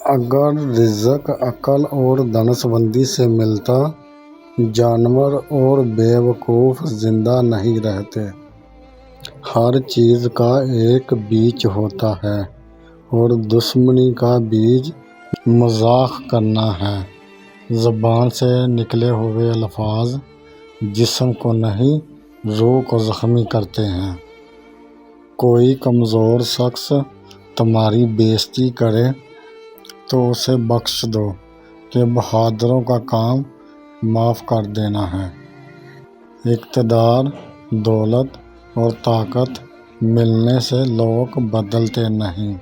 اگر رزق عقل اور دانشوری سے ملتا، جانور اور بیوقوف زندہ نہیں رہتے۔ ہر چیز کا ایک بیج ہوتا ہے اور دشمنی کا بیج مذاق کرنا ہے۔ زبان سے نکلے ہوئے الفاظ جسم کو نہیں، روح کو زخمی کرتے ہیں۔ کوئی کمزور شخص تمہاری بے عزتی کرے تو اسے بخش دو کہ بہادروں کا کام معاف کر دینا ہے۔ اقتدار، دولت اور طاقت ملنے سے لوگ بدلتے نہیں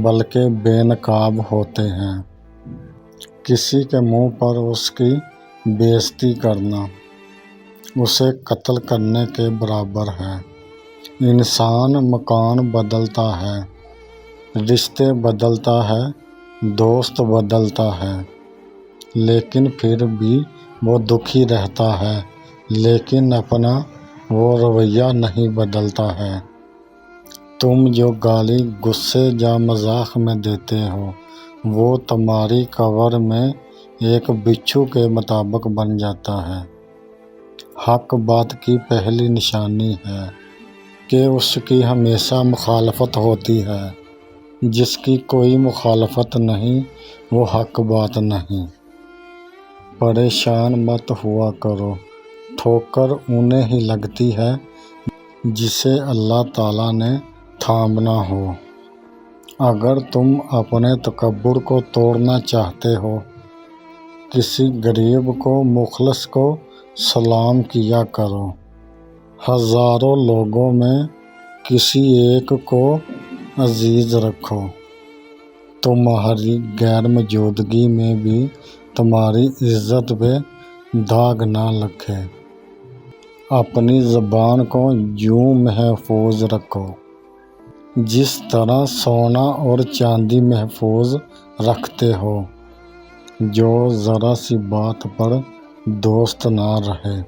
بلکہ بے نقاب ہوتے ہیں۔ کسی کے منہ پر اس کی بے عزتی کرنا اسے قتل کرنے کے برابر ہے۔ انسان مکان بدلتا ہے، رشتے بدلتا ہے، دوست بدلتا ہے، لیکن پھر بھی وہ دکھی رہتا ہے، لیکن اپنا وہ رویہ نہیں بدلتا ہے۔ تم جو گالی غصے یا مذاق میں دیتے ہو وہ تمہاری قبر میں ایک بچھو کے مطابق بن جاتا ہے۔ حق بات کی پہلی نشانی ہے کہ اس کی ہمیشہ مخالفت ہوتی ہے۔ جس کی کوئی مخالفت نہیں وہ حق بات نہیں۔ پریشان مت ہوا کرو، ٹھوکر انہیں ہی لگتی ہے جسے اللہ تعالیٰ نے تھامنا ہو۔ اگر تم اپنے تکبر کو توڑنا چاہتے ہو، کسی غریب کو، مخلص کو سلام کیا کرو۔ ہزاروں لوگوں میں کسی ایک کو عزیز رکھو۔ تمہاری غیر موجودگی میں بھی تمہاری عزت پہ داغ نہ لگے۔ اپنی زبان کو یوں محفوظ رکھو جس طرح سونا اور چاندی محفوظ رکھتے ہو۔ جو ذرا سی بات پر دوست نہ رہے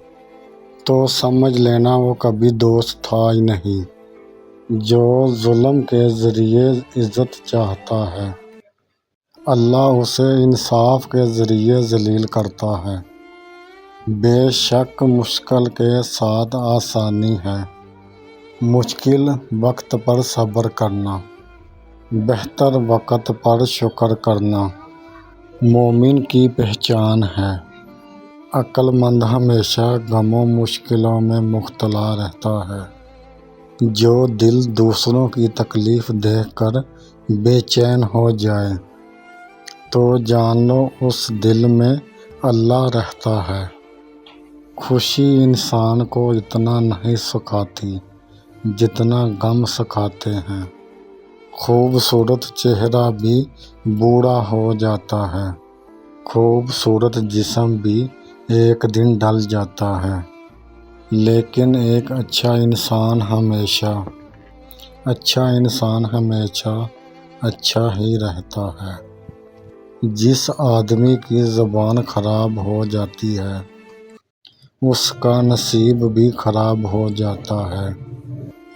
تو سمجھ لینا وہ کبھی دوست تھا ہی نہیں۔ جو ظلم کے ذریعے عزت چاہتا ہے، اللہ اسے انصاف کے ذریعے ذلیل کرتا ہے۔ بے شک مشکل کے ساتھ آسانی ہے، مشکل وقت پر صبر کرنا، بہتر وقت پر شکر کرنا مومن کی پہچان ہے۔ عقل مند ہمیشہ غم و مشکلوں میں مبتلا رہتا ہے۔ جو دل دوسروں کی تکلیف دیکھ کر بے چین ہو جائے تو جان لو اس دل میں اللہ رہتا ہے۔ خوشی انسان کو اتنا نہیں سکھاتی جتنا غم سکھاتے ہیں۔ خوبصورت چہرہ بھی بوڑھا ہو جاتا ہے، خوبصورت جسم بھی ایک دن ڈل جاتا ہے، لیکن ایک اچھا انسان ہمیشہ اچھا ہی رہتا ہے۔ جس آدمی کی زبان خراب ہو جاتی ہے اس کا نصیب بھی خراب ہو جاتا ہے۔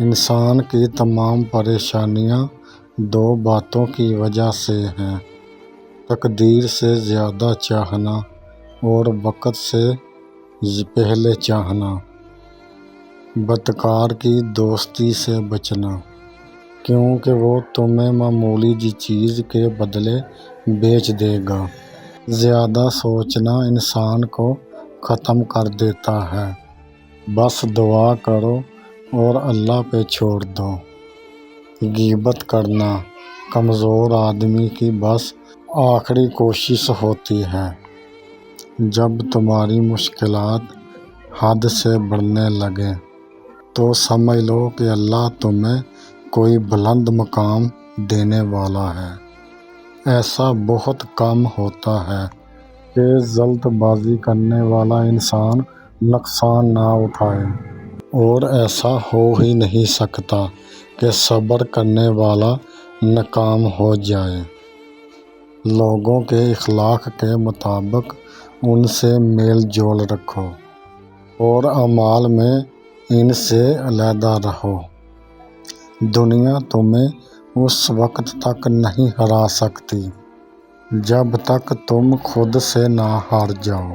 انسان کی تمام پریشانیاں دو باتوں کی وجہ سے ہیں: تقدیر سے زیادہ چاہنا اور وقت سے پہلے چاہنا۔ بدکار کی دوستی سے بچنا، کیونکہ وہ تمہیں معمولی سی چیز کے بدلے بیچ دے گا۔ زیادہ سوچنا انسان کو ختم کر دیتا ہے۔ بس دعا کرو اور اللہ پہ چھوڑ دو۔ غیبت کرنا کمزور آدمی کی بس آخری کوشش ہوتی ہے۔ جب تمہاری مشکلات حد سے بڑھنے لگیں تو سمجھ لو کہ اللہ تمہیں کوئی بلند مقام دینے والا ہے۔ ایسا بہت کم ہوتا ہے کہ جلد بازی کرنے والا انسان نقصان نہ اٹھائے، اور ایسا ہو ہی نہیں سکتا کہ صبر کرنے والا ناکام ہو جائے۔ لوگوں کے اخلاق کے مطابق ان سے میل جول رکھو اور اعمال میں ان سے علیحدہ رہو۔ دنیا تمہیں اس وقت تک نہیں ہرا سکتی جب تک تم خود سے نہ ہار جاؤ۔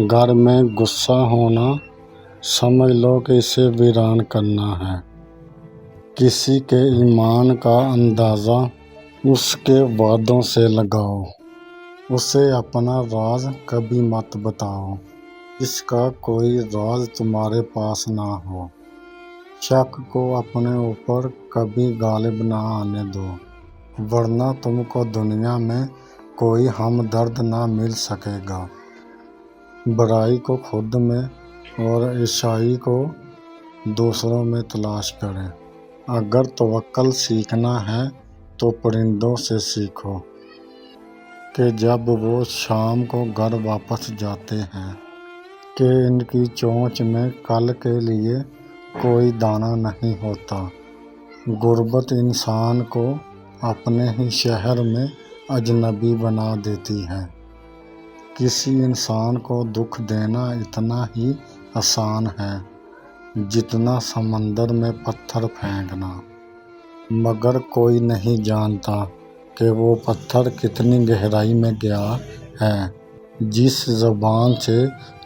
گھر میں غصہ ہونا سمجھ لو کہ اسے ویران کرنا ہے۔ کسی کے ایمان کا اندازہ اس کے وعدوں سے لگاؤ۔ اسے اپنا راز کبھی مت بتاؤ، اس کا کوئی راز تمہارے پاس نہ ہو۔ شک کو اپنے اوپر کبھی غالب نہ آنے دو، ورنہ تم کو دنیا میں کوئی ہمدرد نہ مل سکے گا۔ برائی کو خود میں اور اچھائی کو دوسروں میں تلاش کریں۔ اگر توکل سیکھنا ہے تو پرندوں سے سیکھو کہ جب وہ شام کو گھر واپس جاتے ہیں کہ ان کی چونچ میں کل کے لیے کوئی دانہ نہیں ہوتا۔ غربت انسان کو اپنے ہی شہر میں اجنبی بنا دیتی ہے۔ کسی انسان کو دکھ دینا اتنا ہی آسان ہے جتنا سمندر میں پتھر پھینکنا، مگر کوئی نہیں جانتا کہ وہ پتھر کتنی گہرائی میں گیا ہے۔ جس زبان سے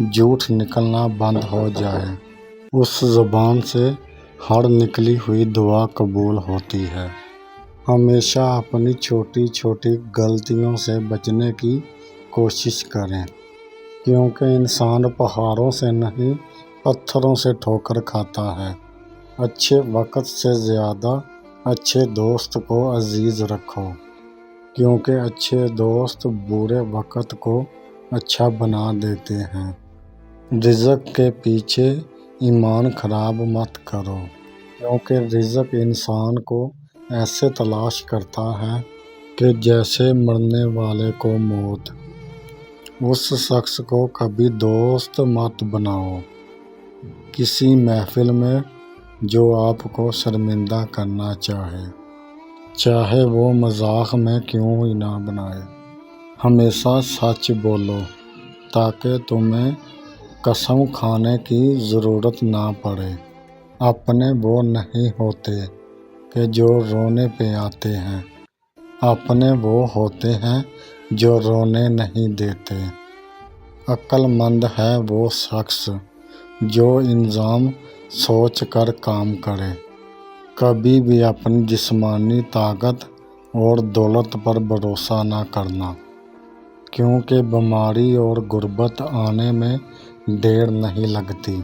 جھوٹ نکلنا بند ہو جائے، اس زبان سے ہر نکلی ہوئی دعا قبول ہوتی ہے۔ ہمیشہ اپنی چھوٹی چھوٹی غلطیوں سے بچنے کی کوشش کریں، کیونکہ انسان پہاڑوں سے نہیں پتھروں سے ٹھوکر کھاتا ہے۔ اچھے وقت سے زیادہ اچھے دوست کو عزیز رکھو، کیونکہ اچھے دوست برے وقت کو اچھا بنا دیتے ہیں۔ رزق کے پیچھے ایمان خراب مت کرو، کیونکہ رزق انسان کو ایسے تلاش کرتا ہے کہ جیسے مرنے والے کو موت۔ اس شخص کو کبھی دوست مت بناؤ کسی محفل میں جو آپ کو شرمندہ کرنا چاہے وہ مذاق میں کیوں ہی نہ بنائے۔ ہمیشہ سچ بولو تاکہ تمہیں قسم کھانے کی ضرورت نہ پڑے۔ اپنے وہ نہیں ہوتے کہ جو رونے پہ آتے ہیں، اپنے وہ ہوتے ہیں جو رونے نہیں دیتے۔ عقل مند ہے وہ شخص جو انضمام سوچ کر کام کرے۔ کبھی بھی اپنی جسمانی طاقت اور دولت پر بھروسہ نہ کرنا، کیونکہ بیماری اور غربت آنے میں دیر نہیں لگتی۔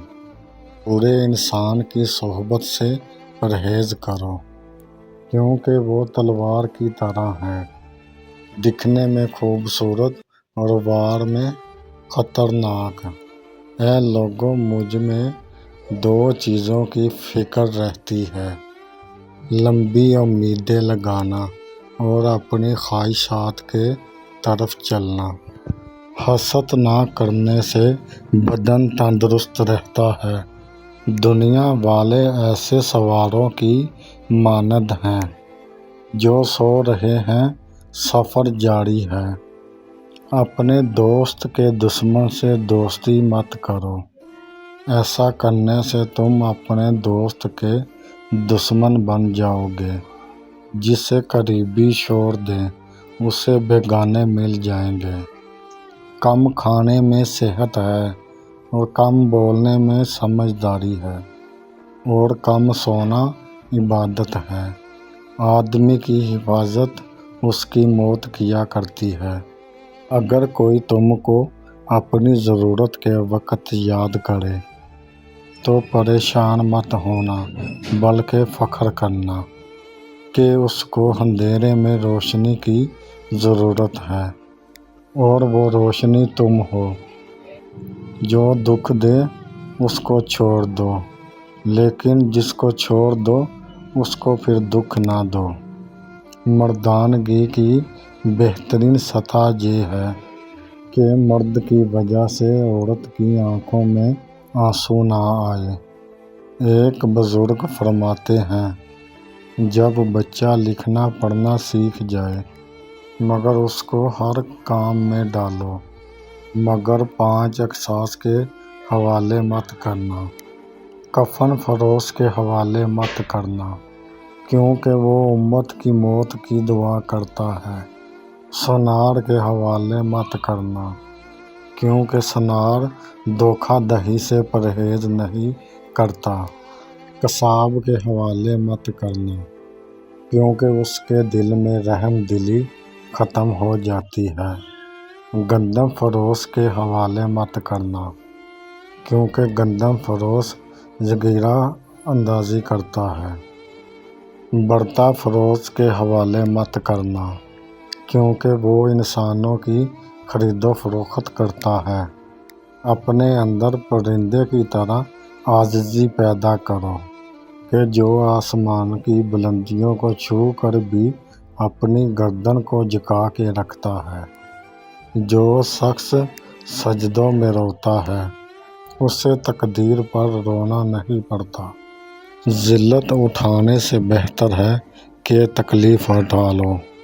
برے انسان کی صحبت سے پرہیز کرو، کیونکہ وہ تلوار کی طرح ہے، دکھنے میں خوبصورت اور وار میں خطرناک۔ اے لوگو، مجھ میں دو چیزوں کی فکر رہتی ہے: لمبی امیدیں لگانا اور اپنی خواہشات کے طرف چلنا۔ حسد نہ کرنے سے بدن تندرست رہتا ہے۔ دنیا والے ایسے سواروں کی مانند ہیں جو سو رہے ہیں، سفر جاری ہے۔ اپنے دوست کے دشمن سے دوستی مت کرو، ایسا کرنے سے تم اپنے دوست کے دشمن بن جاؤ گے۔ جسے قریبی چھوڑ دیں اسے بیگانے مل جائیں گے۔ کم کھانے میں صحت ہے اور کم بولنے میں سمجھداری ہے، اور کم سونا عبادت ہے۔ آدمی کی حفاظت اس کی موت کیا کرتی ہے۔ اگر کوئی تم کو اپنی ضرورت کے وقت یاد کرے تو پریشان مت ہونا بلکہ فخر کرنا کہ اس کو اندھیرے میں روشنی کی ضرورت ہے، اور وہ روشنی تم ہو۔ جو دکھ دے اس کو چھوڑ دو، لیکن جس کو چھوڑ دو اس کو پھر دکھ نہ دو۔ مردانگی کی بہترین سطح یہ ہے کہ مرد کی وجہ سے عورت کی آنکھوں میں آنسو نہ آئے۔ ایک بزرگ فرماتے ہیں، جب بچہ لکھنا پڑھنا سیکھ جائے مگر اس کو ہر کام میں ڈالو، مگر 5 اشخاص کے حوالے مت کرنا۔ کفن فروش کے حوالے مت کرنا، کیونکہ وہ امت کی موت کی دعا کرتا ہے۔ سنار کے حوالے مت کرنا، کیونکہ سنار دھوکہ دہی سے پرہیز نہیں کرتا۔ قصاب کے حوالے مت کرنا، کیونکہ اس کے دل میں رحم دلی ختم ہو جاتی ہے۔ گندم فروش کے حوالے مت کرنا، کیونکہ گندم فروش جگیرہ اندازی کرتا ہے۔ برتا فروش کے حوالے مت کرنا، کیونکہ وہ انسانوں کی خرید و فروخت کرتا ہے۔ اپنے اندر پرندے کی طرح عاجزی پیدا کرو کہ جو آسمان کی بلندیوں کو چھو کر بھی اپنی گردن کو جھکا کے رکھتا ہے۔ جو شخص سجدوں میں روتا ہے اس سے تقدیر پر رونا نہیں پڑتا۔ ذلت اٹھانے سے بہتر ہے کہ تکلیف ہٹا لو۔